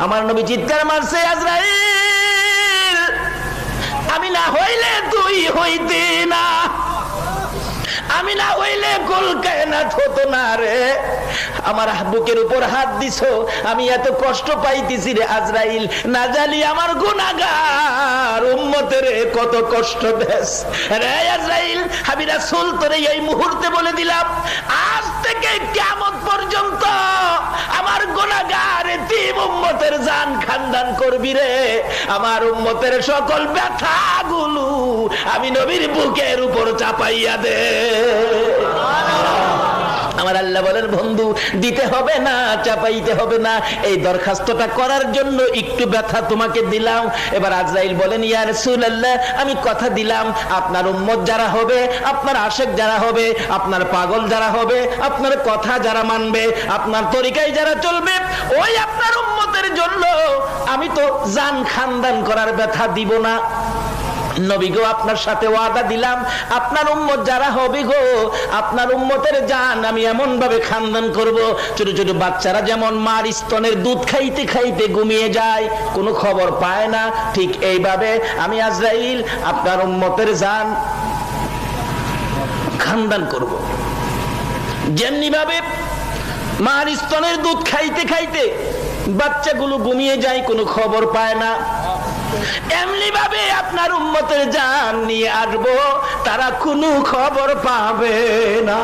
আমার নবী চিৎকার মারছে, আজরাইল আমি না হইলে তুই হইতি না, আমি না হইলে কুল কায়নাত হতো না রে। আমার বুকের উপর হাত দিছো, আমি এত কষ্ট পাইতেছি রে আজরাইল, না জানি আমার গুনাহগার উম্মতের কত কষ্ট দেস রে আজরাইল। আমি রাসূল তোরে এই মুহূর্তে বলে দিলাম, আজ থেকে কিয়ামত পর্যন্ত আমার গুনাহগার এতিম উম্মতের জান খানদান করবি রে। আমার উম্মতের সকল ব্যথাগুলো আমি নবীর বুকের উপর চাপাইয়া দে। আমার আল্লাহ বলেন, বন্ধু দিতে হবে না, চাপাইতে হবে না, এই দরখাস্তটা করার জন্য একটু ব্যথা তোমাকে দিলাম। এবার আজরাইল বলেন, ইয়া রাসূলুল্লাহ আমি কথা দিলাম, আপনার উম্মত যারা হবে, আপনার আশেক যারা হবে, আপনার পাগল যারা হবে, আপনার কথা যারা মানবে, আপনার তরিকায় যারা চলবে, ওই আপনার উম্মতের জন্য আমি তো জান খানদান করার ব্যথা দিব না। নবী গো আপনার সাথে ওয়াদা দিলাম, আপনার উম্মত যারা হবে গো, আপনার উম্মতের জান আমি এমন ভাবে খানদান করব, ছোট ছোট বাচ্চারা যেমন মার স্তনের দুধ খাইতে খাইতে ঘুমিয়ে যায়, কোনো খবর পায় না, ঠিক এইভাবে আমি আজরাইল আপনার উম্মতের জান খানদান করব। যেমনি ভাবে মার স্তনের দুধ খাইতে খাইতে বাচ্চাগুলো ঘুমিয়ে যায়, কোনো খবর পায় না, এমনি ভাবে আপনার উম্মতের জান নিয়ে আসবো, তারা কোনো খবর পাবে না।